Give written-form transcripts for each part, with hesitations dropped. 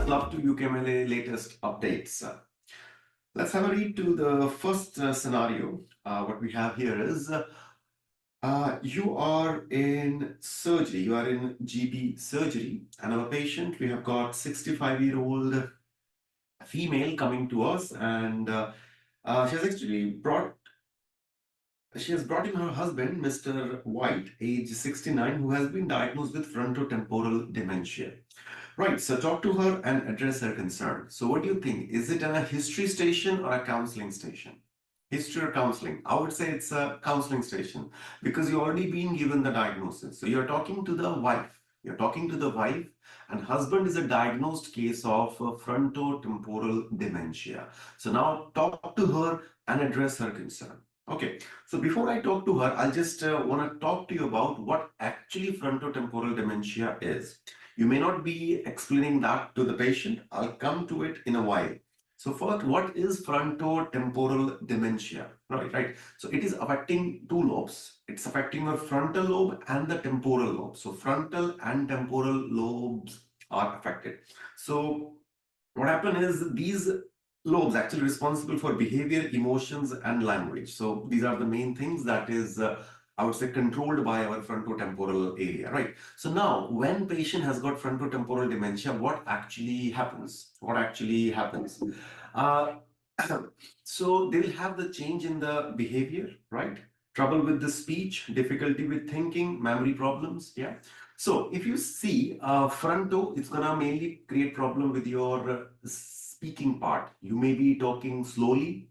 love to UKMLA latest updates. Let's have a read to the first scenario. What we have here is you are in surgery, you are in GP surgery, and our patient, we have got 65-year-old female coming to us, and she has actually brought she has brought in her husband, Mr. White, age 69, who has been diagnosed with frontotemporal dementia. Right, so talk to her and address her concern. So what do you think? Is it a history station or a counseling station? History or counseling? I would say it's a counseling station because you've already been given the diagnosis. So you're talking to the wife. You're talking to the wife, and husband is a diagnosed case of frontotemporal dementia. So now talk to her and address her concern. Okay, so before I talk to her, I'll just want to talk to you about what actually frontotemporal dementia is. You may not be explaining that to the patient. I'll come to it in a while. So first, what is frontotemporal dementia? Right. So it is affecting two lobes. It's affecting your frontal lobe and the temporal lobe. So frontal and temporal lobes are affected. So what happens is these lobes actually responsible for behavior, emotions, and language. So these are the main things that is I would say controlled by our frontotemporal area, right? So now when patient has got frontotemporal dementia, what actually happens? What actually happens? Uh, so they'll have the change in the behavior, right? Trouble with the speech, difficulty with thinking, memory problems, yeah. So if you see fronto, it's gonna mainly create problem with your speaking part. You may be talking slowly.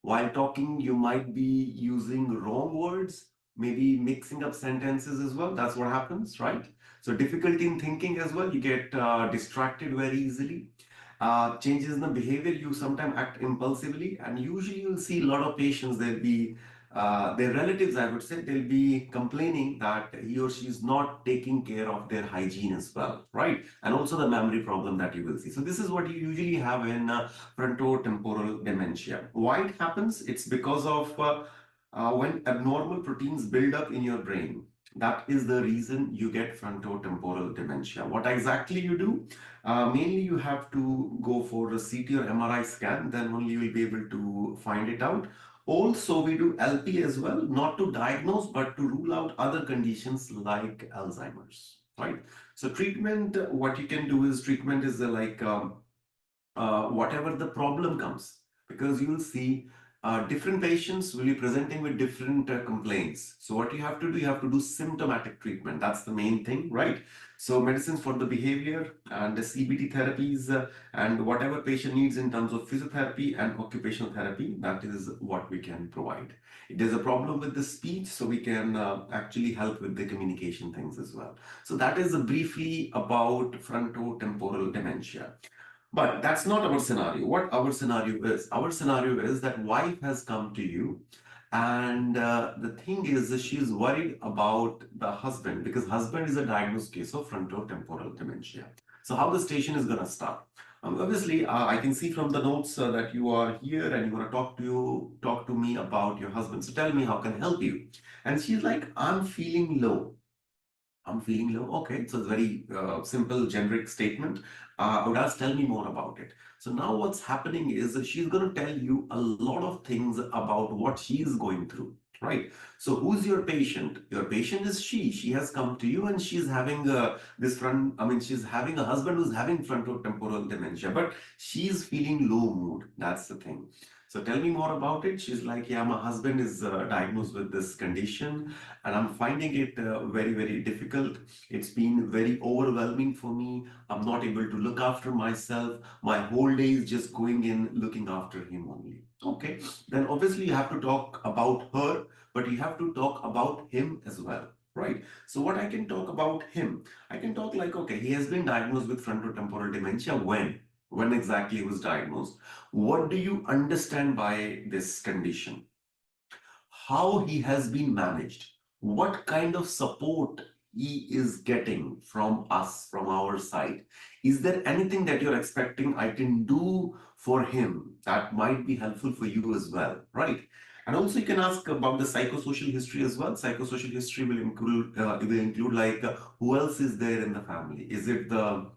While talking, you might be using wrong words, maybe mixing up sentences as well. That's what happens, right? So difficulty in thinking as well. You get distracted very easily. Changes in the behavior, you sometimes act impulsively, and usually you'll see a lot of patients, they'll be their relatives, I would say, they'll be complaining that he or she is not taking care of their hygiene as well, right? And also the memory problem that you will see. So this is what you usually have in frontotemporal dementia. Why it happens? It's because of when abnormal proteins build up in your brain. That is the reason you get frontotemporal dementia. What exactly you do? Mainly you have to go for a CT or MRI scan, then only you will be able to find it out. Also, we do LP as well, not to diagnose, but to rule out other conditions like Alzheimer's, right? So treatment, what you can do is treatment is whatever the problem comes, because you'll see different patients will be presenting with different complaints. So what you have to do, you have to do symptomatic treatment. That's the main thing, right? So medicines for the behavior and the CBT therapies and whatever patient needs in terms of physiotherapy and occupational therapy, that is what we can provide. If there's a problem with the speech, so we can actually help with the communication things as well. So that is briefly about frontotemporal dementia. But that's not our scenario. What our scenario is that wife has come to you, and the thing is that she's worried about the husband because husband is a diagnosed case of frontotemporal dementia. So how the station is going to start? Obviously, I can see from the notes that you are here and you want to talk to me about your husband. So tell me, how can I help you? And she's like, I'm feeling low. I'm feeling low. Okay, so it's very simple, generic statement. I would ask, tell me more about it. So now what's happening is that she's going to tell you a lot of things about what she is going through, right? So who's your patient? Your patient is she. She has come to you and she's having she's having a husband who's having frontotemporal dementia, but she's feeling low mood. That's the thing. So tell me more about it. She's like, yeah, my husband is diagnosed with this condition and I'm finding it very, very difficult. It's been very overwhelming for me. I'm not able to look after myself. My whole day is just going in looking after him only. Okay, then obviously you have to talk about her, but you have to talk about him as well. Right. So what I can talk about him, I can talk like, okay, he has been diagnosed with frontotemporal dementia. When? When exactly he was diagnosed? What do you understand by this condition? How he has been managed, what kind of support he is getting from us, from our side. Is there anything that you're expecting I can do for him that might be helpful for you as well, right? And also you can ask about the psychosocial history as well. Psychosocial history will include like who else is there in the family? Is it the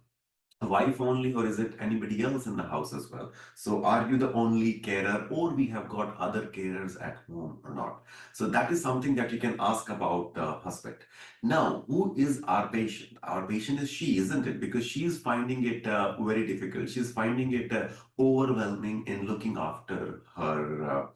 wife only, or is it anybody else in the house as well? So are you the only carer, or we have got other carers at home or not? So that is something that you can ask about the husband. Now, who is our patient? Our patient is she, isn't it? Because she is finding it very difficult. She's finding it overwhelming in looking after her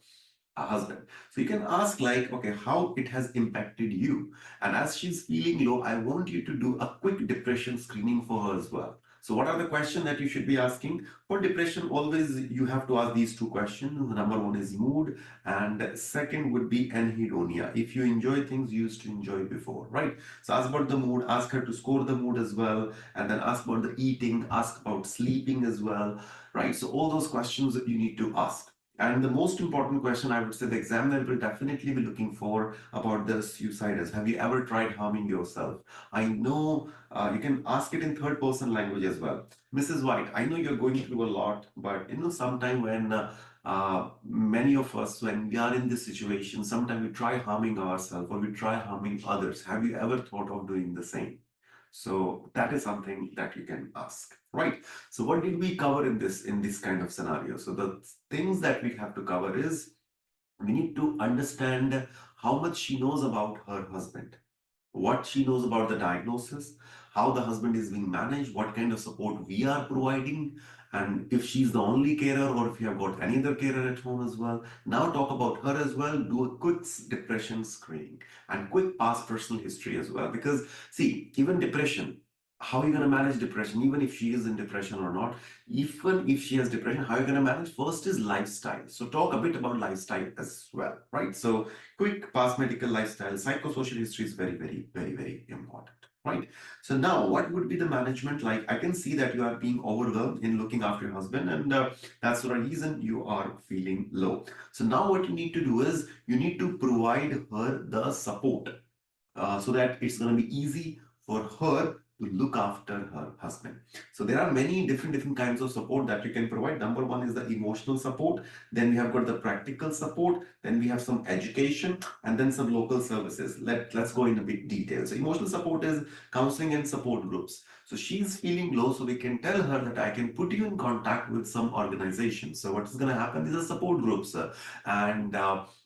husband. So you can ask like, okay, how it has impacted you. And as she's feeling low, I want you to do a quick depression screening for her as well. So what are the questions that you should be asking? For depression, always you have to ask these two questions. Number one is mood, and second would be anhedonia. If you enjoy things you used to enjoy before, right? So ask about the mood, ask her to score the mood as well, and then ask about the eating, ask about sleeping as well, right? So all those questions that you need to ask. And the most important question, I would say, the examiner will definitely be looking for about the suicide is, have you ever tried harming yourself? I know you can ask it in third person language as well. Mrs. White, I know you're going through a lot, but sometime when many of us, when we are in this situation, sometimes we try harming ourselves or we try harming others. Have you ever thought of doing the same? So that is something that you can ask, right? So what did we cover in this kind of scenario? So the things that we have to cover is we need to understand how much she knows about her husband, what she knows about the diagnosis, how the husband is being managed, what kind of support we are providing, and if she's the only carer or if you have got any other carer at home as well. Now talk about her as well, do a quick depression screening and quick past personal history as well. Because see, even depression, how are you going to manage depression, even if she is in depression or not? Even if she has depression, how are you going to manage? First is lifestyle. So talk a bit about lifestyle as well, right? So quick past medical lifestyle, psychosocial history is very, very, very, very important, right? So now, what would be the management like? I can see that you are being overwhelmed in looking after your husband, and that's the reason you are feeling low. So now, what you need to do is you need to provide her the support so that it's going to be easy for her to look after her husband. So there are many different kinds of support that you can provide. Number one is the emotional support. Then we have got the practical support. Then we have some education, and then some local services. Let's go into big detail. So emotional support is counseling and support groups. So she's feeling low, so we can tell her that I can put you in contact with some organizations. So what is going to happen is a support groups, and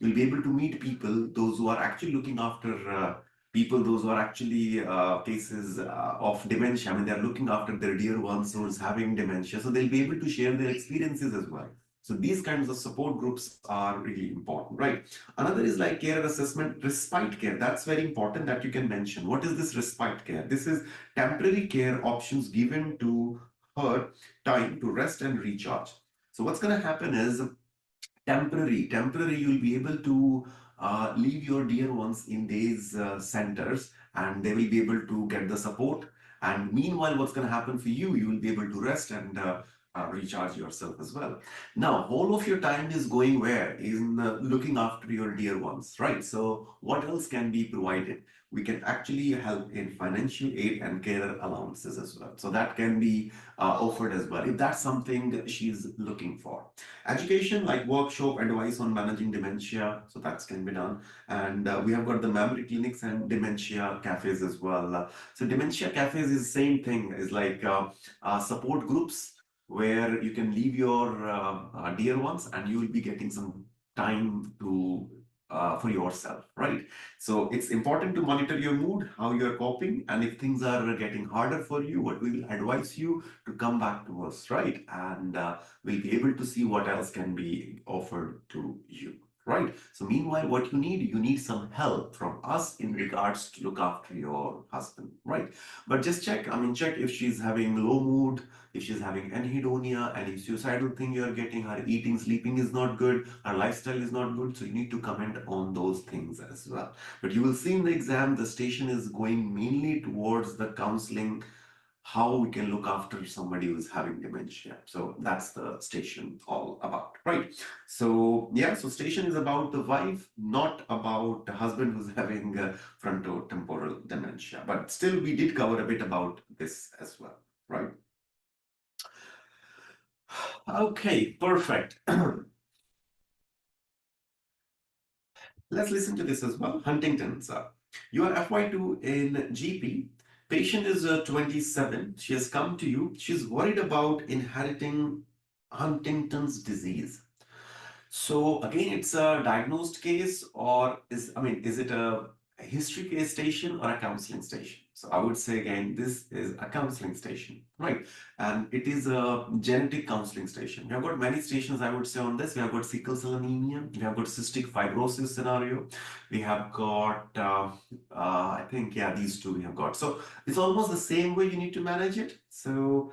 you'll be able to meet people, those who are actually looking after people, those who are actually cases of dementia. I mean, they're looking after their dear ones who is having dementia, so they'll be able to share their experiences as well. So these kinds of support groups are really important, right? Another is like care assessment, respite care. That's very important that you can mention. What is this respite care? This is temporary care options given to her time to rest and recharge. So what's going to happen is temporary, you'll be able to leave your dear ones in these centers, and they will be able to get the support. And meanwhile, what's going to happen for you, you will be able to rest and recharge yourself as well. Now, all of your time is going where? In looking after your dear ones, right? So what else can be provided? We can actually help in financial aid and care allowances as well. So that can be offered as well if that's something she's looking for. Education like workshop, advice on managing dementia, so that can be done. And we have got the memory clinics and dementia cafes as well. So dementia cafes is the same thing, is like support groups where you can leave your dear ones and you will be getting some time to for yourself, right? So it's important to monitor your mood, how you're coping, and if things are getting harder for you, what we will advise you to come back to us, right? And we'll be able to see what else can be offered to you, right? So meanwhile, what you need some help from us in regards to look after your husband, right? But just check, I mean, check if she's having low mood, if she's having anhedonia, any suicidal thing you're getting, her eating, sleeping is not good, her lifestyle is not good. So you need to comment on those things as well. But you will see in the exam, the station is going mainly towards the counseling, how we can look after somebody who's having dementia. So that's the station all about, right? So yeah, so station is about the wife, not about the husband who's having frontotemporal dementia. But still, we did cover a bit about this as well, right? Okay, perfect. Let's listen to this as well. Huntington's. You are FY2 in GP. Patient is 27. She has come to you. She's worried about inheriting Huntington's disease. So again, it's a diagnosed case, or is it a history case station or a counseling station? So I would say again, this is a counseling station, right? And it is a genetic counseling station. We have got many stations, I would say, on this. We have got sickle cell anemia. We have got cystic fibrosis scenario. We have got, I think, yeah, these two we have got. So it's almost the same way you need to manage it. So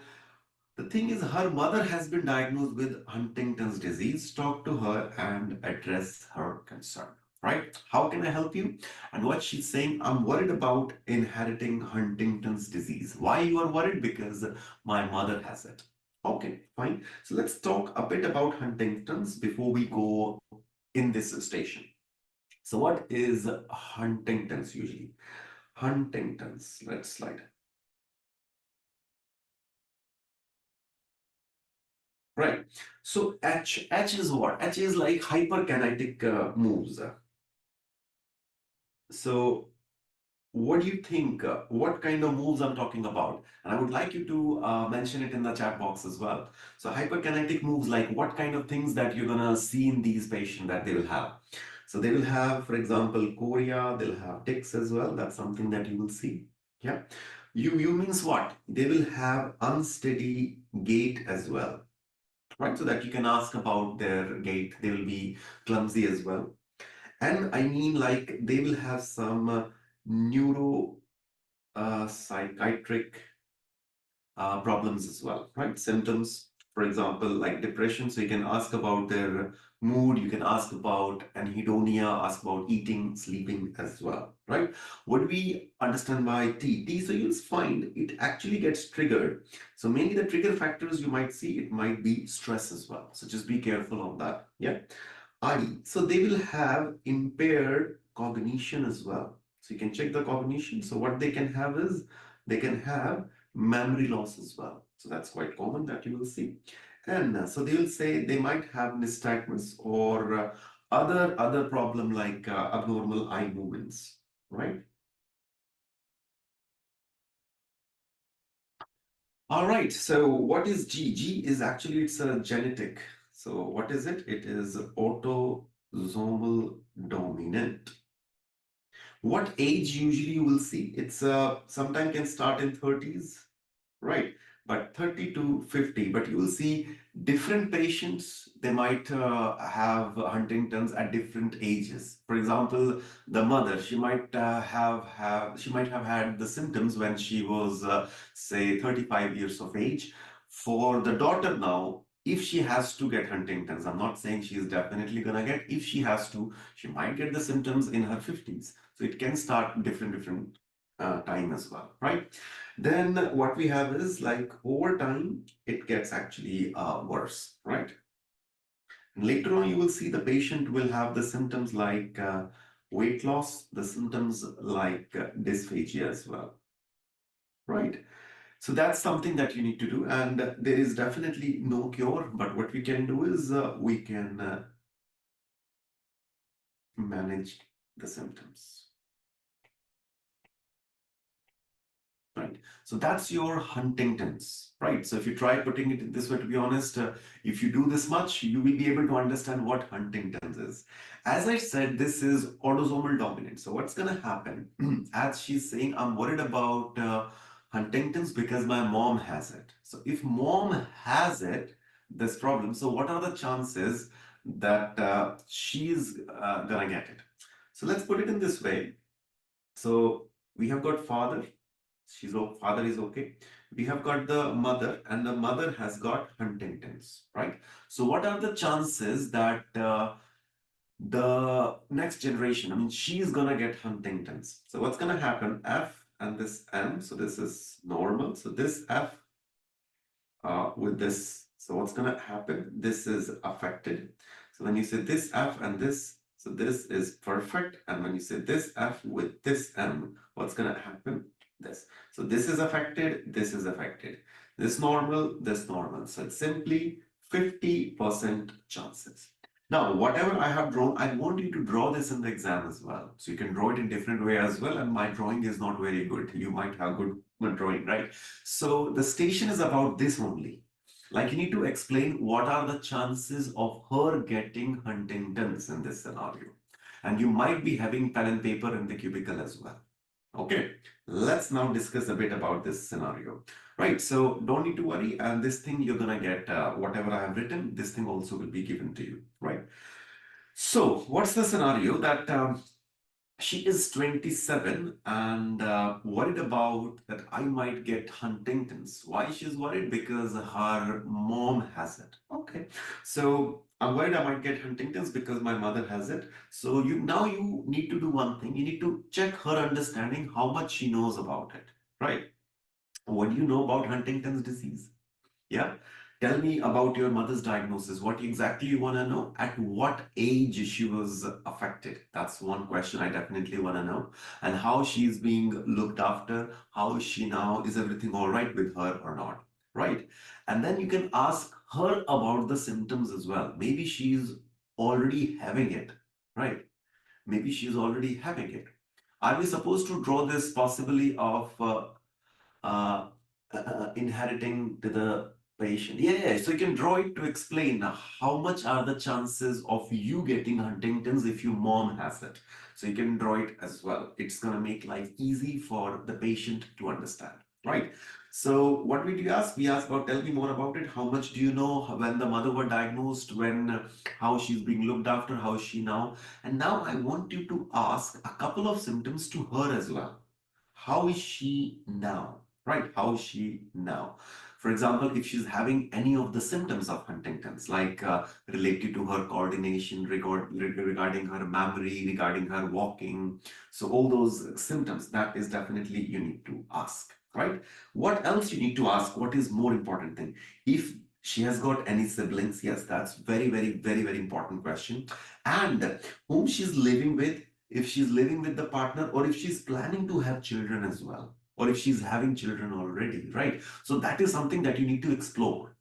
the thing is, her mother has been diagnosed with Huntington's disease. Talk to her and address her concern, right? How can I help you? And what she's saying, I'm worried about inheriting Huntington's disease. Why you are worried? Because my mother has it. Okay, fine. So let's talk a bit about Huntington's before we go in this station. So what is Huntington's usually? Huntington's, let's slide. Right. So H is what? H is like hyperkinetic moves. So what do you think? What kind of moves I'm talking about? And I would like you to mention it in the chat box as well. So hyperkinetic moves, like what kind of things that you're gonna see in these patients that they will have. So they will have, for example, chorea. They'll have tics as well. That's something that you will see. Yeah. You means what? They will have unsteady gait as well, right? So that you can ask about their gait. They will be clumsy as well. And I mean, like, they will have some neuro psychiatric problems as well, right? Symptoms, for example, like depression. So you can ask about their mood, you can ask about anhedonia, ask about eating, sleeping as well, right? What do we understand by T? T, so you'll find it actually gets triggered. So mainly the trigger factors you might see, it might be stress as well. So just be careful of that. Yeah. I, so they will have impaired cognition as well. So you can check the cognition. So what they can have is they can have memory loss as well. So that's quite common that you will see. And so they will say they might have nystagmus or other problem like abnormal eye movements, right? All right. So what is G? G is actually it's a genetic. So what is it? It is autosomal dominant. What age usually you will see? It's sometime can start in 30s, right? But 30 to 50. But you will see different patients, they might have Huntington's at different ages. For example, the mother, she might have had the symptoms when she was say 35 years of age. For the daughter now, if she has to get Huntington's, I'm not saying she is definitely gonna get, if she has to, she might get the symptoms in her 50s. So it can start different time as well, right? Then what we have is like over time, it gets actually worse, right? And later on, you will see the patient will have the symptoms like weight loss, the symptoms like dysphagia as well, right? So that's something that you need to do. And there is definitely no cure, but what we can do is we can manage the symptoms. Right. So that's your Huntington's, right? So if you try putting it this way, to be honest, if you do this much, you will be able to understand what Huntington's is. As I said, this is autosomal dominant. So what's going to happen? As she's saying, I'm worried about Huntington's because my mom has it. So if mom has it, this problem, so what are the chances that she's gonna get it? So let's put it in this way. So we have got father, father is okay. We have got the mother, and the mother has got Huntington's, right? So what are the chances that the next generation, I mean, she's gonna get Huntington's? So what's gonna happen? F and this M, so this is normal. So this F with this, so what's gonna happen? This is affected. So when you say this F and this, so this is perfect. And when you say this F with this M, what's gonna happen? This. So this is affected, this is affected. This normal, this normal. So it's simply 50% chances. Now, whatever I have drawn, I want you to draw this in the exam as well. So you can draw it in different way as well. And my drawing is not very good. You might have good drawing, right? So the station is about this only. Like you need to explain what are the chances of her getting Huntington's in this scenario. And you might be having pen and paper in the cubicle as well. Okay, let's now discuss a bit about this scenario. Right, so don't need to worry. And this thing you're gonna get whatever I have written, this thing also will be given to you, right? So, what's the scenario that she is 27 and worried about that I might get Huntington's. Why she's worried? Because her mom has it. Okay. So I'm worried I might get Huntington's because my mother has it. So you need to do one thing. You need to check her understanding how much she knows about it. Right? What do you know about Huntington's disease? Yeah. Tell me about your mother's diagnosis. What exactly you want to know? At what age she was affected? That's one question I definitely want to know. And how she's being looked after. How is she now? Is everything all right with her or not? Right. And then you can ask her about the symptoms as well. Maybe she's already having it. Right. Maybe she's already having it. Are we supposed to draw this possibly of uh, inheriting to the patient. Yeah, yeah. So you can draw it to explain how much are the chances of you getting Huntington's if your mom has it. So you can draw it as well. It's going to make life easy for the patient to understand, right? So what we do ask? We ask about, tell me more about it. How much do you know when the mother were diagnosed, when, how she's being looked after, how is she now? And now I want you to ask a couple of symptoms to her as well. How is she now? Right? How is she now? For example, if she's having any of the symptoms of Huntington's, like related to her coordination, regarding her memory, regarding her walking, so all those symptoms, that is definitely you need to ask, right? What else you need to ask? What is more important thing? If she has got any siblings, yes, that's very important question. And whom she's living with, if she's living with the partner or if she's planning to have children as well, or if she's having children already, right? So that is something that you need to explore,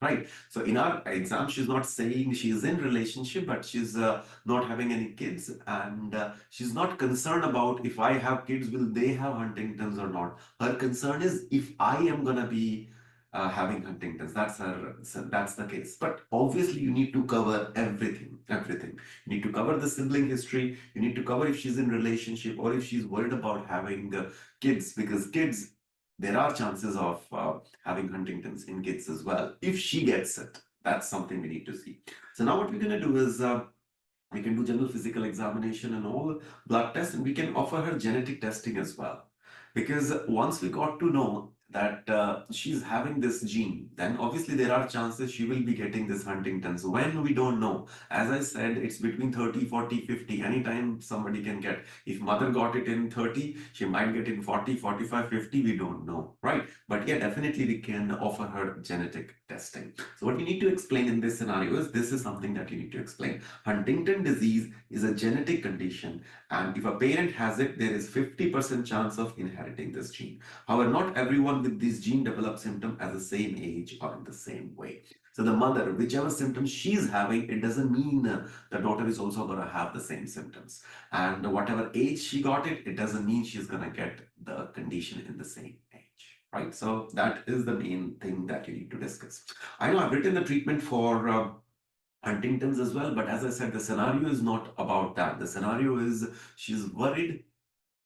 right? So in our exam, she's not saying she's in relationship, but she's not having any kids, and she's not concerned about if I have kids, will they have Huntington's or not. Her concern is if I am gonna be having Huntington's. That's her. So that's the case. But obviously, you need to cover everything. Everything. You need to cover the sibling history. You need to cover if she's in relationship or if she's worried about having kids, because kids, there are chances of having Huntington's in kids as well. If she gets it, that's something we need to see. So now what we're going to do is we can do general physical examination and all blood tests, and we can offer her genetic testing as well. Because once we got to know that she's having this gene, then obviously there are chances she will be getting this Huntington's. When we don't know, as I said, it's between 30, 40, 50. Anytime somebody can get. If mother got it in 30, she might get in 40, 45, 50. We don't know, right? But yeah, definitely we can offer her genetic testing. So what you need to explain in this scenario is this is something that you need to explain. Huntington disease is a genetic condition, and if a parent has it, there is 50% chance of inheriting this gene. However, not everyone with this gene develops symptom at the same age or in the same way. So the mother, whichever symptoms she's having, it doesn't mean the daughter is also going to have the same symptoms. And whatever age she got it, it doesn't mean she's going to get the condition in the same age. Right? So that is the main thing that you need to discuss. I know I've written the treatment for Huntington's as well, but as I said, the scenario is not about that. The scenario is she's worried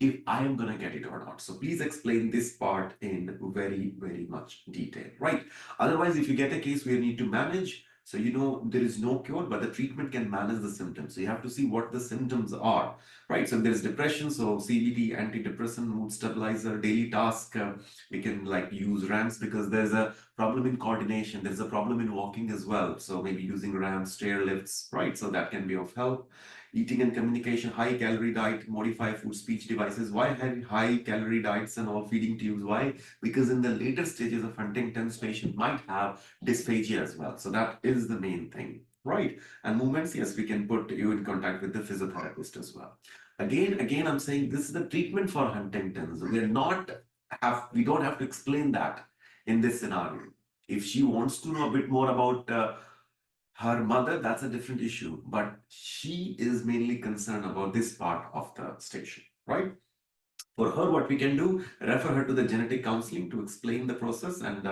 if I am going to get it or not. So please explain this part in very much detail, right? Otherwise, if you get a case where you need to manage, so you know there is no cure, but the treatment can manage the symptoms. So you have to see what the symptoms are, right? So if there's depression, so CBT, antidepressant, mood stabilizer, daily task, we can like use RAMs because there's a problem in coordination. There's a problem in walking as well. So maybe using RAMs, stair lifts, right? So that can be of help. Eating and communication, high calorie diet, modify food, speech devices. Why have high calorie diets and all feeding tubes? Why? Because in the later stages of Huntington's, patient might have dysphagia as well. So that is the main thing, right? And movements, yes, we can put you in contact with the physiotherapist as well. Again, I'm saying this is the treatment for Huntington's. We don't have to explain that in this scenario. If she wants to know a bit more about Her mother, that's a different issue, but she is mainly concerned about this part of the station, right? For her, what we can do, refer her to the genetic counseling to explain the process, and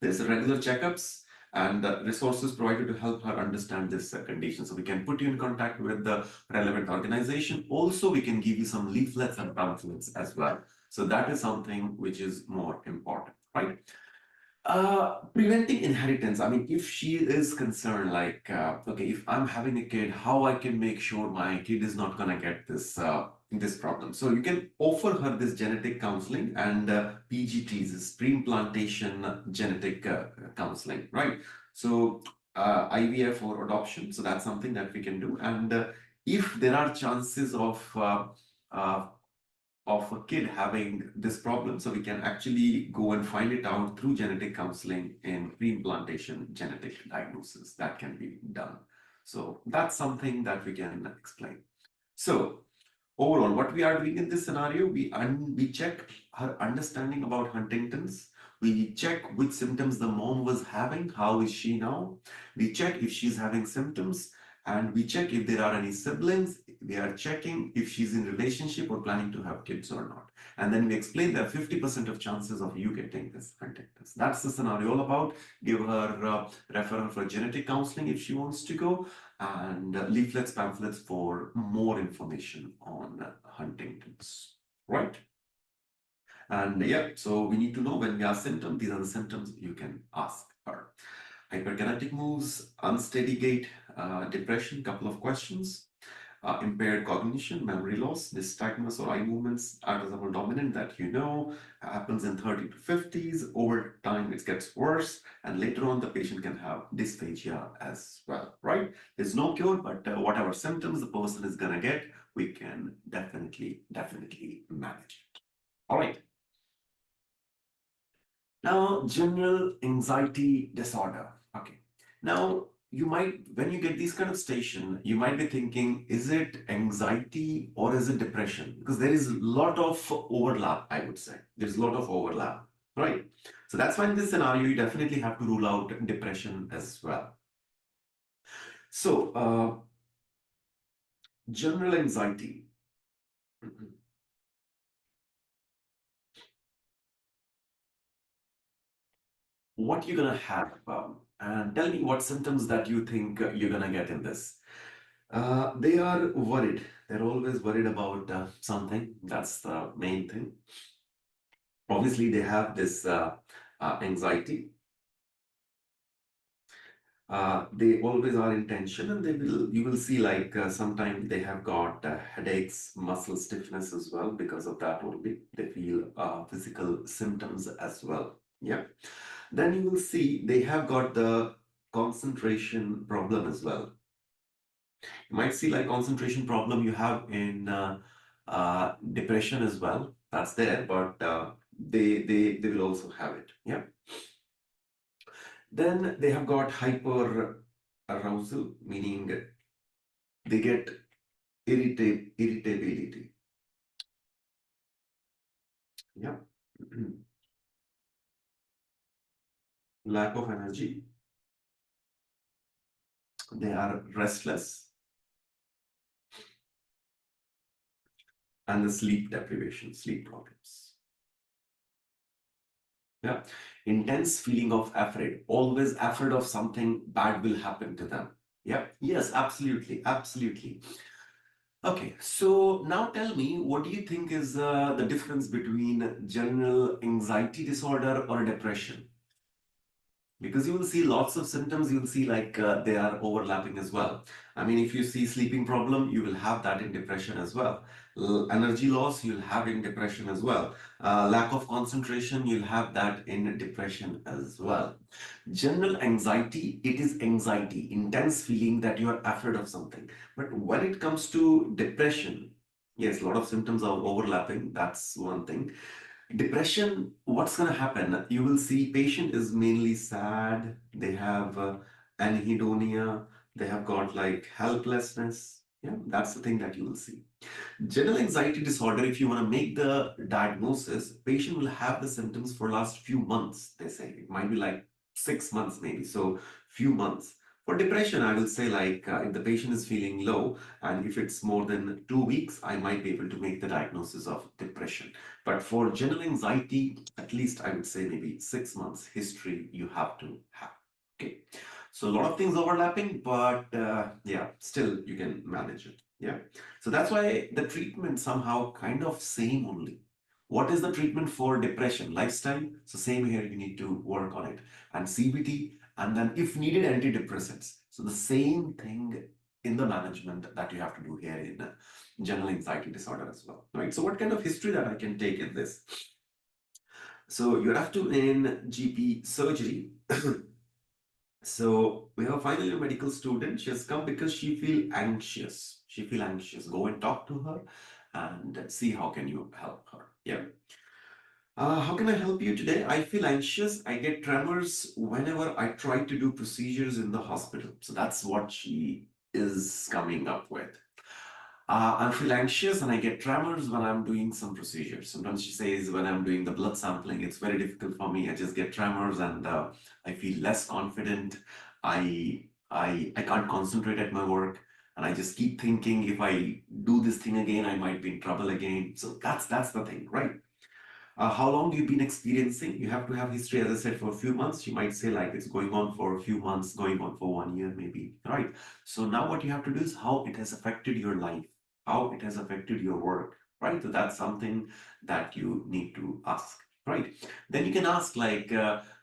there's regular checkups and resources provided to help her understand this condition. So we can put you in contact with the relevant organization. Also, we can give you some leaflets and pamphlets as well. So that is something which is more important, right? Preventing inheritance. I mean, if she is concerned, like, okay, if I'm having a kid, how I can make sure my kid is not gonna get this problem. So you can offer her this genetic counseling and PGTs, is pre-implantation genetic counseling, right? So IVF or adoption. So that's something that we can do. And if there are chances uh, of a kid having this problem, so we can actually go and find it out through genetic counseling in pre-implantation genetic diagnosis that can be done. So that's something that we can explain. So overall, what we are doing in this scenario, we check her understanding about Huntington's. We check which symptoms the mom was having. How is she now? We check if she's having symptoms, and we check if there are any siblings. We are checking if she's in relationship or planning to have kids or not. And then we explain there are 50% of chances of you getting this Huntington's. That's the scenario all about. Give her referral for genetic counseling if she wants to go, and leaflets, pamphlets for more information on Huntington's, right? And yeah, so we need to know when we have symptoms, these are the symptoms you can ask her. Hyperkinetic moves, unsteady gait, depression, couple of questions. Impaired cognition, memory loss, nystagmus or eye movements, autosomal dominant that you know happens in 30 to 50s. Over time, it gets worse, and later on, the patient can have dysphagia as well, right? There's no cure, but whatever symptoms the person is gonna get, we can definitely manage it. All right. Now, general anxiety disorder. Okay. Now, you might, when you get these kind of station, you might be thinking, is it anxiety or is it depression? Because there is a lot of overlap, I would say. There's a lot of overlap, right? So that's why in this scenario, you definitely have to rule out depression as well. So, general anxiety. What you're gonna have, and tell me what symptoms that you think you're gonna get in this. They are worried. They're always worried about something. That's the main thing. Obviously, they have this anxiety. They always are in tension, and you will see like sometimes they have got headaches, muscle stiffness as well because of that only. They feel physical symptoms as well. Yeah. Then you will see they have got the concentration problem as well. You might see like concentration problem you have in depression as well. That's there, but they will also have it. Yeah. Then they have got hyper arousal, meaning they get irritability. Yeah. Lack of energy. They are restless, and the sleep deprivation, sleep problems. Yeah. Intense feeling of afraid, always afraid of something bad will happen to them. Yeah. Yes, absolutely. Absolutely. Okay. So now tell me, what do you think is the difference between general anxiety disorder or depression? Because you will see lots of symptoms, you will see like they are overlapping as well. I mean, if you see sleeping problem, you will have that in depression as well. Energy loss, you'll have in depression as well. Lack of concentration, you'll have that in depression as well. General anxiety, it is anxiety, intense feeling that you are afraid of something. But when it comes to depression, yes, a lot of symptoms are overlapping. That's one thing. Depression, what's going to happen? You will see patient is mainly sad. They have anhedonia. They have got like helplessness. Yeah, that's the thing that you will see. General anxiety disorder, if you want to make the diagnosis, patient will have the symptoms for last few months, they say. It might be like 6 months maybe, so few months. For depression, I will say like if the patient is feeling low and if it's more than 2 weeks, I might be able to make the diagnosis of depression. But for general anxiety, at least I would say maybe 6 months history you have to have. Okay. So a lot of things overlapping, but yeah, still you can manage it. Yeah. So that's why the treatment somehow kind of same only. What is the treatment for depression? Lifestyle. So same here, you need to work on it. And CBT, and then if needed, antidepressants. So the same thing in the management that you have to do here in general anxiety disorder as well. Right. So what kind of history that I can take in this? So you're have to in GP surgery. So we have finally a medical student. She has come because she feel anxious. She feel anxious. Go and talk to her and see how can you help her. Yeah. How can I help you today? I feel anxious. I get tremors whenever I try to do procedures in the hospital. So that's what she is coming up with. I feel anxious and I get tremors when I'm doing some procedures. Sometimes she says when I'm doing the blood sampling, it's very difficult for me. I just get tremors and I feel less confident. I can't concentrate at my work, and I just keep thinking if I do this thing again, I might be in trouble again. So that's the thing, right? How long you've been experiencing? You have to have history, as I said, for a few months. You might say like it's going on for a few months, going on for 1 year, maybe. Right. So now what you have to do is how it has affected your life, how it has affected your work. Right. So that's something that you need to ask. Right. Then you can ask like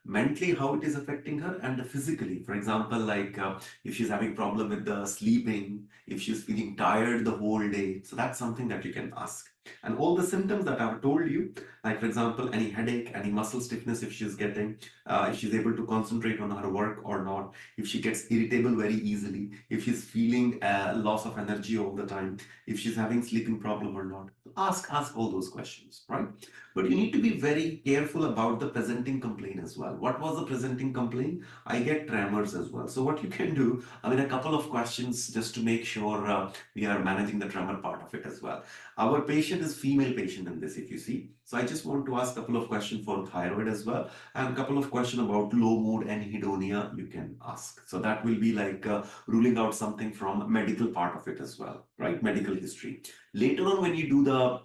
mentally how it is affecting her and physically. For example, like if she's having problem with the sleeping, if she's feeling tired the whole day. So that's something that you can ask. And all the symptoms that I've told you, like for example, any headache, any muscle stiffness if she's getting, if she's able to concentrate on her work or not, if she gets irritable very easily, if she's feeling loss of energy all the time, if she's having sleeping problem or not. Ask all those questions, right? But you need to be very careful about the presenting complaint as well. What was the presenting complaint? I get tremors as well. So what you can do, I mean, a couple of questions just to make sure we are managing the tremor part of it as well. Our patient is female patient in this, if you see. So I just want to ask a couple of questions for thyroid as well, and a couple of questions about low mood and anhedonia you can ask. So that will be like ruling out something from medical part of it as well, right? Medical history. Later on, when you do the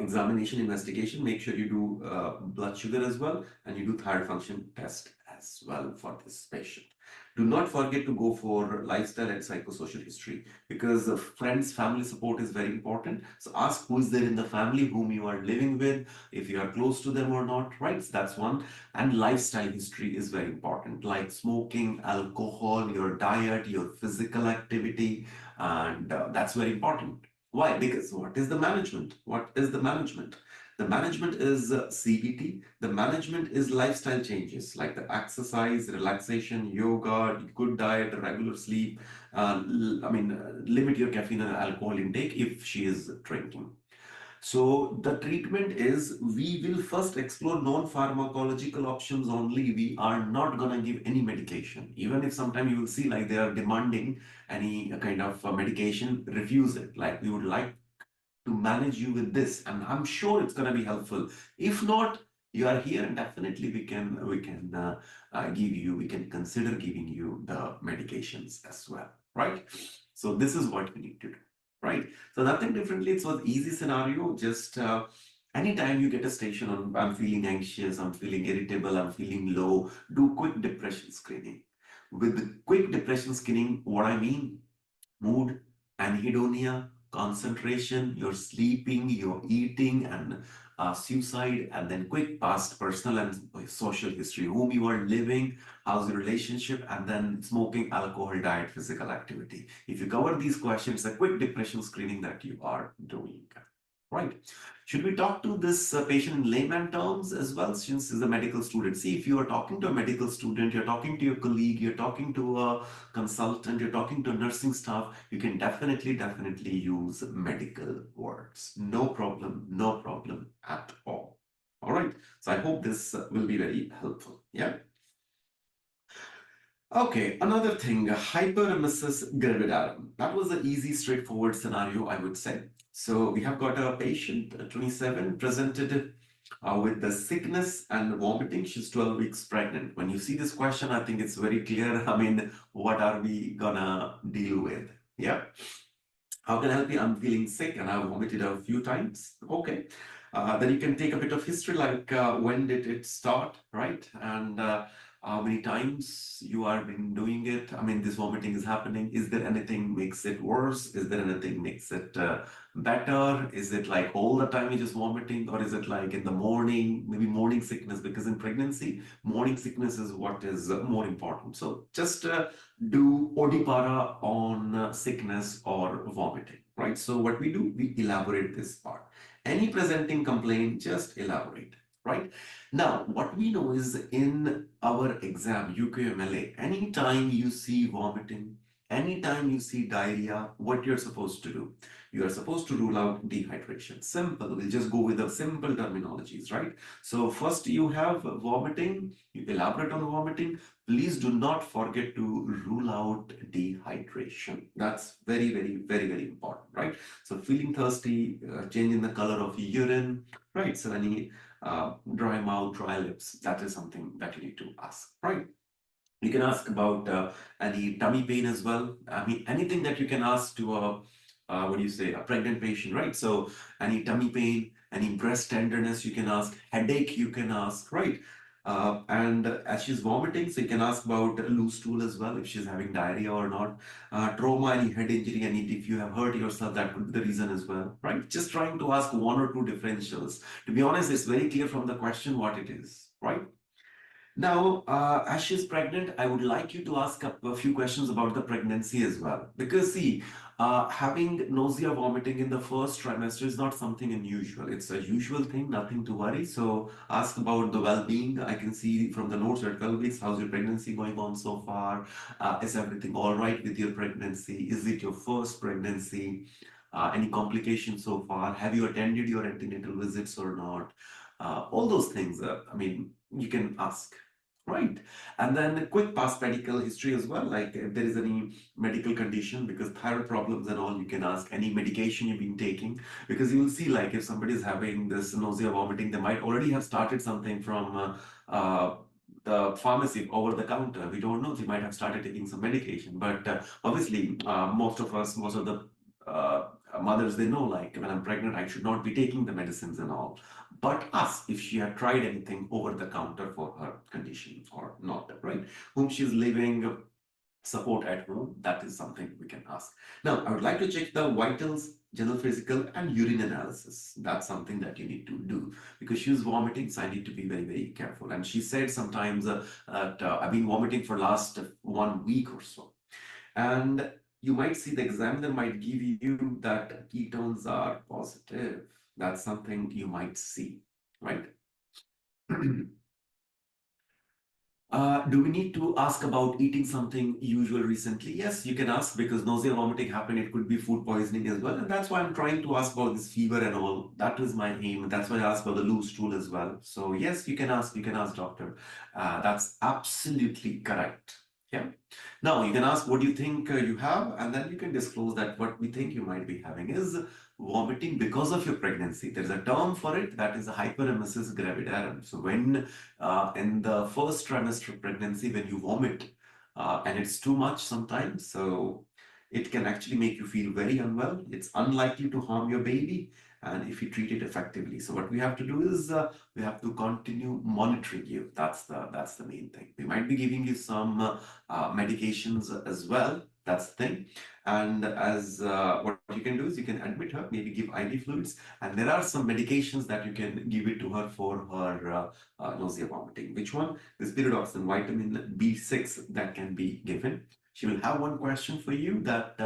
examination investigation, make sure you do blood sugar as well, and you do thyroid function test as well for this patient. Do not forget to go for lifestyle and psychosocial history, because friends, family support is very important. So ask who is there in the family, whom you are living with, if you are close to them or not, right? So that's one. And lifestyle history is very important, like smoking, alcohol, your diet, your physical activity, and that's very important. Why? Because what is the management? What is the management? The management is CBT. The management is lifestyle changes like the exercise, relaxation, yoga, good diet, regular sleep. Limit your caffeine and alcohol intake if she is drinking. So the treatment is we will first explore non-pharmacological options only. We are not gonna give any medication. Even if sometimes you will see like they are demanding any kind of medication, refuse it. Like we would like to manage you with this, and I'm sure it's gonna be helpful. If not, you are here, and definitely we can consider giving you the medications as well, right? So this is what we need to do, right? So nothing differently. It was easy scenario. Just anytime you get a station on, I'm feeling anxious, I'm feeling irritable, I'm feeling low, do quick depression screening. With the quick depression screening, what I mean, mood, anhedonia, concentration, your sleeping, your eating, and suicide, and then quick past personal and social history, whom you are living, how's your relationship, and then smoking, alcohol, diet, physical activity. If you cover these questions, a quick depression screening that you are doing. Right. Should we talk to this patient in layman terms as well, since he's a medical student? See, if you are talking to a medical student, you're talking to your colleague, you're talking to a consultant, you're talking to nursing staff, you can definitely use medical words. No problem at all. All right. So I hope this will be very helpful. Yeah. Okay, another thing, hyperemesis gravidarum. That was an easy, straightforward scenario, I would say. So we have got a patient, 27, presented with the sickness and vomiting. She's 12 weeks pregnant. When you see this question, I think it's very clear. I mean, what are we gonna deal with? Yeah. How can I help you? I'm feeling sick and I've vomited a few times. Okay. Then you can take a bit of history, like when did it start, right? And how many times you have been doing it. I mean, this vomiting is happening. Is there anything makes it worse? Is there anything makes it better? Is it like all the time you're just vomiting, or is it like in the morning, maybe morning sickness? Because in pregnancy, morning sickness is what is more important. So just do Odipara on sickness or vomiting, right? So what we do, we elaborate this part. Any presenting complaint, just elaborate, right? Now, what we know is in our exam, UKMLA, anytime you see vomiting, anytime you see diarrhea, what you're supposed to do? You are supposed to rule out dehydration. Simple. We'll just go with the simple terminologies, right? So first you have vomiting, you elaborate on the vomiting. Please do not forget to rule out dehydration. That's very, very, very, very important, right? So feeling thirsty, change in the color of urine, right? So any dry mouth, dry lips, that is something that you need to ask, right? You can ask about any tummy pain as well. I mean, anything that you can ask to a, what do you say, a pregnant patient, right? So any tummy pain, any breast tenderness, you can ask. Headache, you can ask, right? And as she's vomiting, so you can ask about loose stool as well, if she's having diarrhea or not. Trauma, any head injury, and if you have hurt yourself, that could be the reason as well, right? Just trying to ask one or two differentials. To be honest, it's very clear from the question what it is, right? Now, as she's pregnant, I would like you to ask a few questions about the pregnancy as well. Because, see, having nausea, vomiting in the first trimester is not something unusual. It's a usual thing, nothing to worry. So, ask about the well being. I can see from the notes at 12 weeks, how's your pregnancy going on so far? Is everything all right with your pregnancy? Is it your first pregnancy? Any complications so far? Have you attended your antenatal visits or not? All those things, I mean, you can ask. Right. And then a quick past medical history as well, like if there is any medical condition, because thyroid problems and all, you can ask any medication you've been taking, because you will see like if somebody is having this nausea, vomiting, they might already have started something from the pharmacy over the counter. We don't know. They might have started taking some medication, but obviously, most of us, most of the mothers, they know like when I'm pregnant, I should not be taking the medicines and all, but ask if she had tried anything over the counter for her condition or not, right? Whom she's living, support at home, that is something we can ask. Now, I would like to check the vitals, general physical, and urine analysis. That's something that you need to do because she's vomiting, so I need to be very, very careful. And she said sometimes that I've been vomiting for last 1 week or so. And you might see the examiner might give you that ketones are positive. That's something you might see, right? Do we need to ask about eating something usual recently? Yes, you can ask because nausea, vomiting happened. It could be food poisoning as well. And that's why I'm trying to ask about this fever and all. That was my aim. That's why I asked about the loose stool as well. So yes, you can ask doctor. That's absolutely correct. Yeah. Now you can ask what do you think you have, and then you can disclose that what we think you might be having is vomiting because of your pregnancy. There's a term for it that is a hyperemesis gravidarum. So when in the first trimester of pregnancy, when you vomit, and it's too much sometimes, so it can actually make you feel very unwell. It's unlikely to harm your baby, and if you treat it effectively. So what we have to do is we have to continue monitoring you. That's the main thing. We might be giving you some medications as well. That's the thing. And as what you can do is you can admit her, maybe give IV fluids, and there are some medications that you can give it to her for her nausea, vomiting. Which one? The Spiridoxin, vitamin B6 that can be given. She will have one question for you that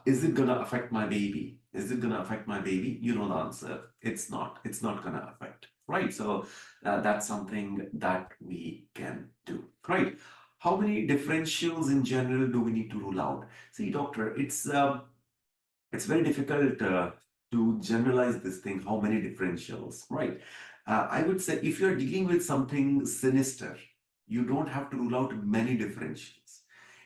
is it gonna affect my baby? Is it gonna affect my baby? You know the answer. It's not. It's not gonna affect. Right. So that's something that we can do. Right. How many differentials in general do we need to rule out? See, doctor, it's very difficult to generalize this thing. How many differentials, right? I would say if you're dealing with something sinister, you don't have to rule out many differentials.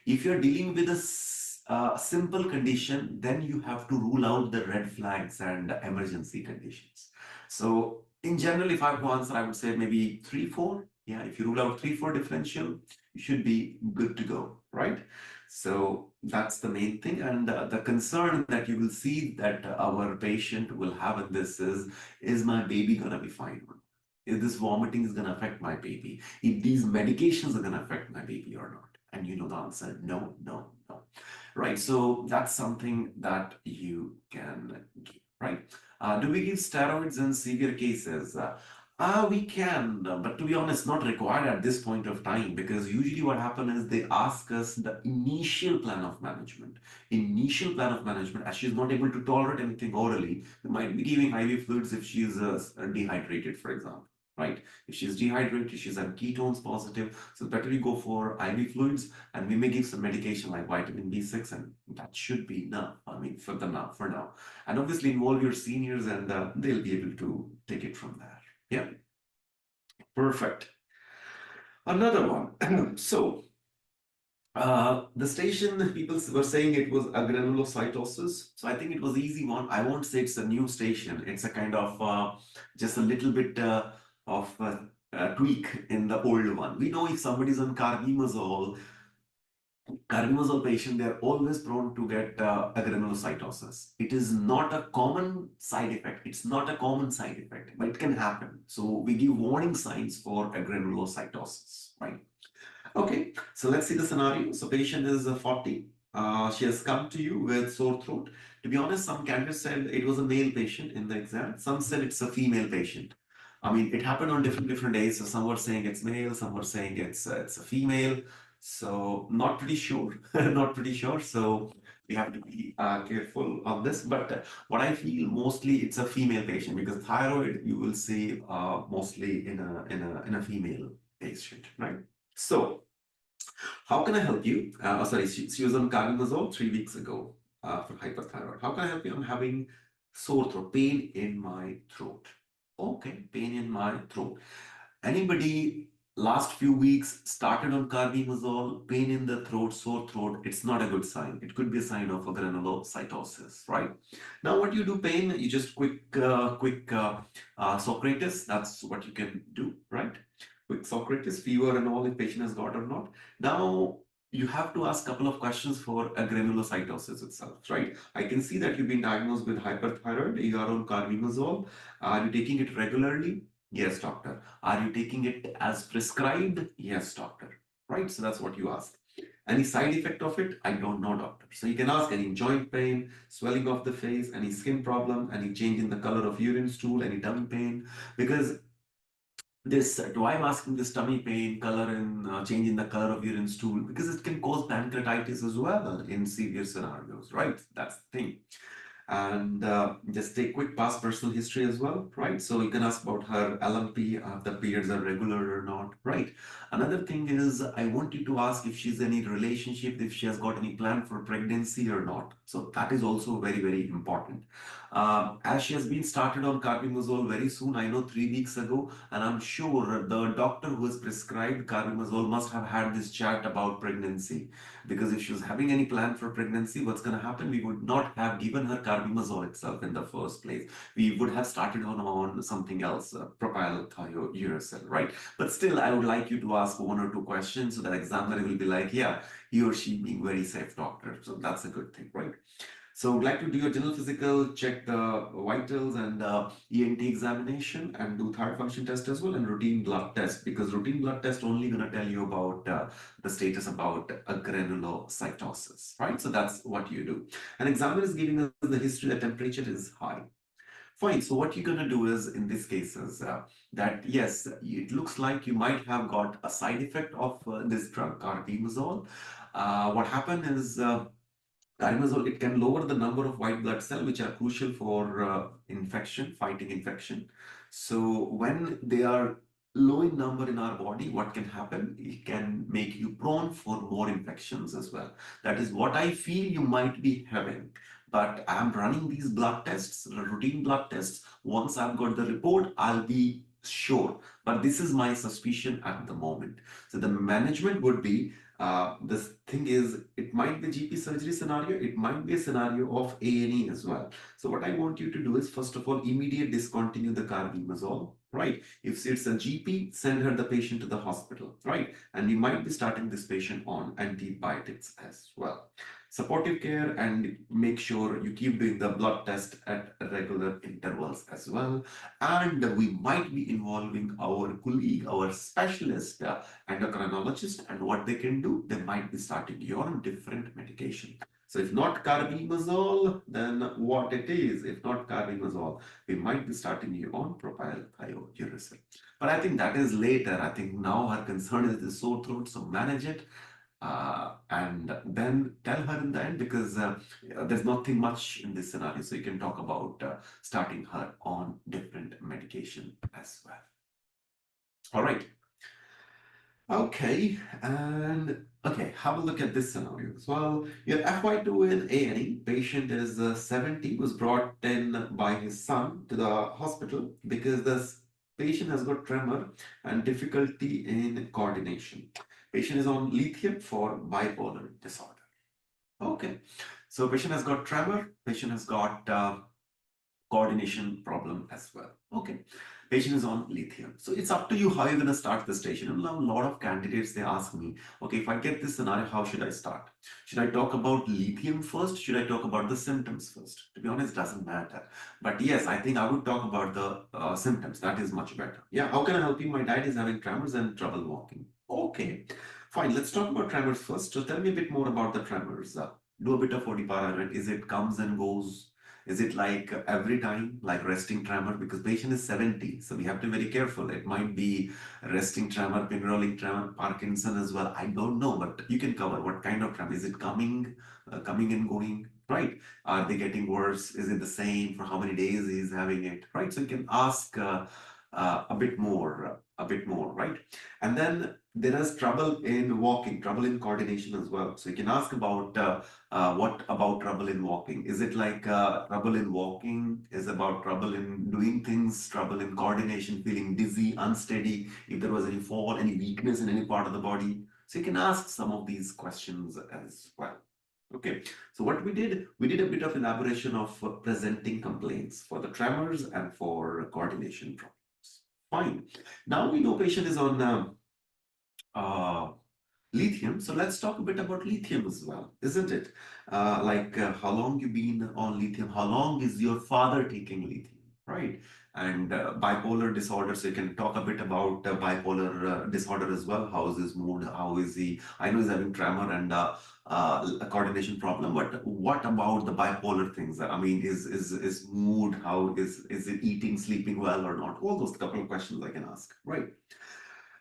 If you're dealing with a simple condition, then you have to rule out the red flags and emergency conditions. So in general, if I have to answer, I would say maybe 3-4. Yeah, if you rule out 3-4 differential, you should be good to go, right? So that's the main thing. And the concern that you will see that our patient will have in this is my baby gonna be fine? If this vomiting is gonna affect my baby? If these medications are gonna affect my baby or not? And you know the answer, no, no, no. Right, so that's something that you can give, right? Do we give steroids in severe cases? We can, but to be honest, not required at this point of time, because usually what happens is they ask us the initial plan of management. Initial plan of management, as she's not able to tolerate anything orally, we might be giving IV fluids if she's dehydrated, for example, right? If she's dehydrated, she's on ketones positive, so better you go for IV fluids, and we may give some medication like vitamin B6, and that should be enough. I mean, for the now, for now. And obviously involve your seniors, and they'll be able to take it from there. Yeah, perfect. Another one. So, the station people were saying it was a granulocytosis. So I think it was easy one. I won't say it's a new station. It's a kind of just a little bit of tweak in the old one. We know if somebody's on carbimazole patient, they're always prone to get agranulocytosis. It is not a common side effect. It's not a common side effect, but it can happen. So we give warning signs for agranulocytosis, right? Okay, so let's see the scenario. So patient is 40. She has come to you with sore throat. To be honest, some candidates said it was a male patient in the exam. Some said it's a female patient. I mean, it happened on different days. So some were saying it's male, some were saying it's a female. So not pretty sure, not pretty sure. So we have to be careful on this. But what I feel mostly it's a female patient, because thyroid you will see mostly in a female patient, right? So how can I help you? Sorry, she was on carbimazole 3 weeks ago for hyperthyroid. How can I help you? I'm having sore throat, pain in my throat. Okay, pain in my throat. Anybody last few weeks started on carbimazole, pain in the throat, sore throat, it's not a good sign. It could be a sign of a granulocytosis, right? Now, what you do, pain, you just quick Socrates, that's what you can do, right? Quick Socrates, fever and all, if patient has got or not. Now, you have to ask a couple of questions for a granulocytosis itself, right? I can see that you've been diagnosed with hyperthyroid, you are on carbimazole. Are you taking it regularly? Yes, doctor. Are you taking it as prescribed? Yes, doctor. Right? So that's what you ask. Any side effect of it? I don't know, doctor. So you can ask any joint pain, swelling of the face, any skin problem, any change in the color of urine stool, any tummy pain. Because this, why I'm asking this tummy pain, color and change in the color of urine stool, because it can cause pancreatitis as well in severe scenarios, right? That's the thing. And just take quick past personal history as well, right? So you can ask about her LMP, the periods are regular or not, right? Another thing is I want you to ask if she's in any relationship, if she has got any plan for pregnancy or not. So that is also very, very important. As she has been started on carbimazole very soon, I know 3 weeks ago, and I'm sure the doctor who has prescribed carbimazole must have had this chat about pregnancy. Because if she was having any plan for pregnancy, what's going to happen? We would not have given her carbimazole itself in the first place. We would have started on something else, propylthiouracil, right? But still, I would like you to ask one or two questions so that examiner will be like, yeah, he or she being very safe doctor. So that's a good thing, right? So would like to do your general physical, check the vitals and ENT examination, and do thyroid function test as well, and routine blood test, because routine blood test only going to tell you about the status about a granulocytosis, right? So that's what you do. An examiner is giving us the history that temperature is high. Fine. So what you're going to do is, in these cases, that yes, it looks like you might have got a side effect of this drug, carbimazole. What happened is carbimazole, it can lower the number of white blood cells, which are crucial for infection, fighting infection. So when they are low in number in our body, what can happen? It can make you prone for more infections as well. That is what I feel you might be having. But I'm running these blood tests, routine blood tests. Once I've got the report, I'll be sure But this is my suspicion at the moment. So the management would be, this thing is, it might be GP surgery scenario, it might be a scenario of A&E as well. So what I want you to do is, first of all, immediate discontinue the carbimazole, right? If it's a GP, send her the patient to the hospital, right? And you might be starting this patient on antibiotics as well. Supportive care, and make sure you keep doing the blood test at regular intervals as well. And we might be involving our colleague, our specialist endocrinologist, and what they can do, they might be starting you on different medication. So if not carbimazole, then what it is? If not carbimazole, we might be starting you on propylthiouracil. But I think that is later. I think now her concern is the sore throat, so manage it. And then tell her in the end, because there's nothing much in this scenario. So you can talk about starting her on different medication as well. All right. Okay, and okay, have a look at this scenario as well. Your FY2 in A&E, patient is 70, was brought in by his son to the hospital because this patient has got tremor and difficulty in coordination. Patient is on lithium for bipolar disorder. Okay, so patient has got tremor, patient has got coordination problem as well. Okay, patient is on lithium. So it's up to you how you're going to start the station. And now a lot of candidates, they ask me, okay, if I get this scenario, how should I start? Should I talk about lithium first? Should I talk about the symptoms first? To be honest, doesn't matter. But yes, I think I would talk about the symptoms. That is much better. Yeah, how can I help you? My dad is having tremors and trouble walking. Okay, fine. Let's talk about tremors first. So tell me a bit more about the tremors. Do a bit of OD para. Is it comes and goes? Is it like every time, like resting tremor? Because patient is 70, so we have to be very careful. It might be resting tremor, pinrolling tremor, Parkinson as well. I don't know, but you can cover what kind of tremor. Is it coming and going, right? Are they getting worse? Is it the same? For how many days he's having it, right? So you can ask a bit more, right? And then there is trouble in walking, trouble in coordination as well. So you can ask about what about trouble in walking? Is it like trouble in walking is about trouble in doing things, trouble in coordination, feeling dizzy, unsteady, if there was any fall, any weakness in any part of the body? So you can ask some of these questions as well. Okay, so what we did a bit of elaboration of presenting complaints for the tremors and for coordination problems. Fine. Now we know patient is on uh, lithium. So let's talk a bit about lithium as well, isn't it? How long you been on lithium? How long is your father taking lithium, right? And bipolar disorder. So you can talk a bit about bipolar disorder as well. How is his mood? How is he? I know he's having tremor and a coordination problem, but what about the bipolar things? I mean, is mood? How is it eating, sleeping well or not? All those couple of questions I can ask, right?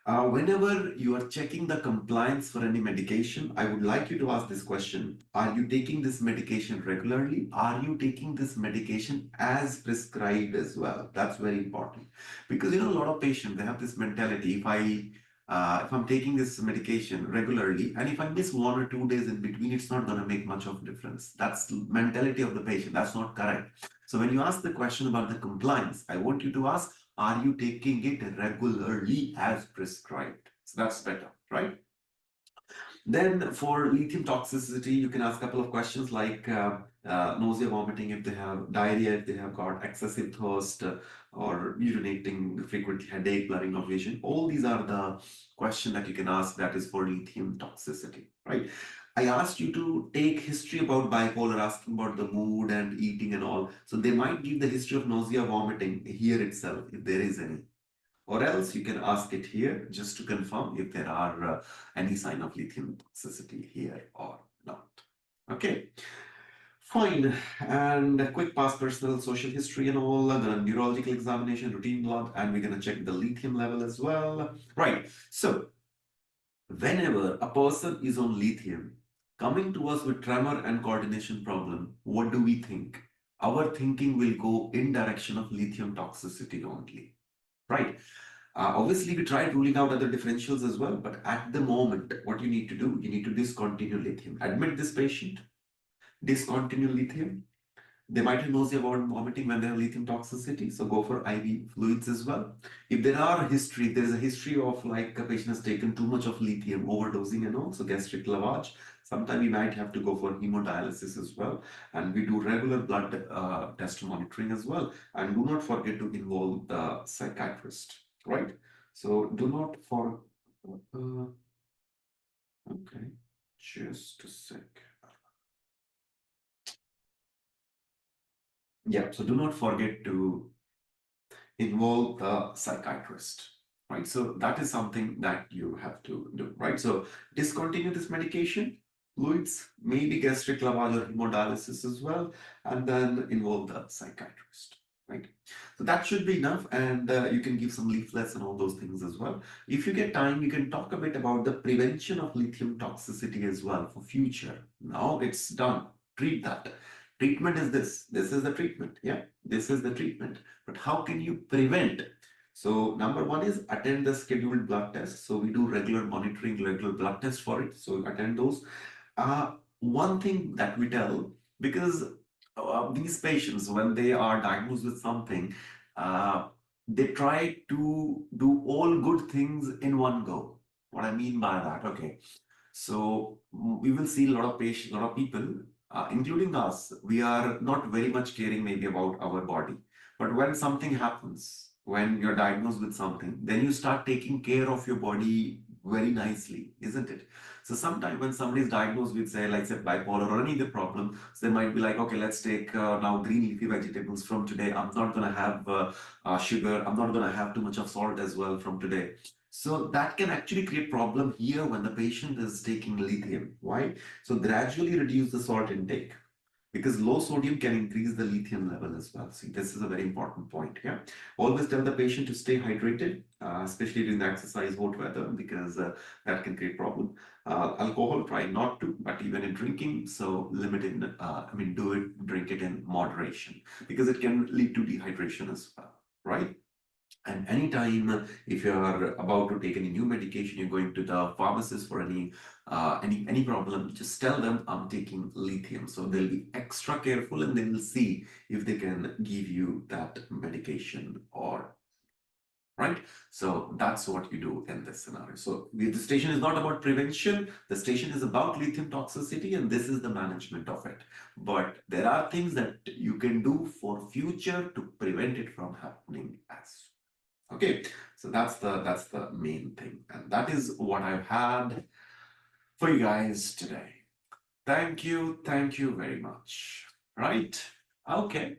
Whenever you are checking the compliance for any medication, I would like you to ask this question. Are you taking this medication regularly? Are you taking this medication as prescribed as well? That's very important. Because a lot of patients, they have this mentality, if I'm taking this medication regularly, and if I miss 1 or 2 days in between, it's not going to make much of a difference. That's the mentality of the patient. That's not correct. So when you ask the question about the compliance, I want you to ask, are you taking it regularly as prescribed? So that's better, right? Then for lithium toxicity, you can ask a couple of questions like nausea, vomiting, if they have diarrhea, if they have got excessive thirst, or urinating frequently, headache, blurring of vision. All these are the questions that you can ask that is for lithium toxicity, right? I asked you to take history about bipolar, asking about the mood and eating and all. So they might give the history of nausea, vomiting here itself, if there is any. Or else you can ask it here just to confirm if there are any sign of lithium toxicity here or not. Okay, fine. And a quick past personal social history and all, the neurological examination, routine blood, and we're going to check the lithium level as well. Right. So whenever a person is on lithium, coming to us with tremor and coordination problem, what do we think? Our thinking will go in direction of lithium toxicity only, right? Obviously, we tried ruling out other differentials as well, but at the moment, what you need to do, you need to discontinue lithium. Admit this patient, discontinue lithium, They might have nausea about vomiting when they have lithium toxicity, so go for IV fluids as well. If there is a history of like a patient has taken too much of lithium, overdosing and also gastric lavage, sometimes we might have to go for hemodialysis as well. And we do regular blood test monitoring as well. And do not forget to involve the psychiatrist, right? So do not for, okay, just a sec. Yeah, so do not forget to involve the psychiatrist, right? So that is something that you have to do, right? So discontinue this medication, fluids, maybe gastric lavage or hemodialysis as well, and then involve the psychiatrist, right? So that should be enough, and you can give some leaflets and all those things as well. If you get time, you can talk a bit about the prevention of lithium toxicity as well for future. Now it's done. Treat that. Treatment is this. This is the treatment. Yeah, this is the treatment. But how can you prevent? So number one is attend the scheduled blood test. So we do regular monitoring, regular blood tests for it. So attend those. One thing that we tell, because these patients, when they are diagnosed with something, they try to do all good things in one go. What I mean by that, okay. So we will see a lot of patients, a lot of people, including us, we are not very much caring maybe about our body. But when something happens, when you're diagnosed with something, then you start taking care of your body very nicely, isn't it? So sometimes when somebody is diagnosed with, say, like say bipolar or any other problem, so they might be like, okay, let's take now green leafy vegetables from today. I'm not going to have sugar. I'm not going to have too much of salt as well from today. So that can actually create problem here when the patient is taking lithium. Why? So gradually reduce the salt intake because low sodium can increase the lithium level as well. See, this is a very important point here. Always tell the patient to stay hydrated, especially during the exercise, hot weather, because that can create problem. Alcohol, try not to, but even in drinking, so limit in, drink it in moderation because it can lead to dehydration as well, right? And anytime if you are about to take any new medication, you're going to the pharmacist for any problem, just tell them I'm taking lithium. So they'll be extra careful and they will see if they can give you that medication or right. So that's what you do in this scenario. So the station is not about prevention. The station is about lithium toxicity, and this is the management of it. But there are things that you can do for future to prevent it from happening as okay, so that's the main thing, and that is what I've had for you guys today. Thank you very much. Right? Okay.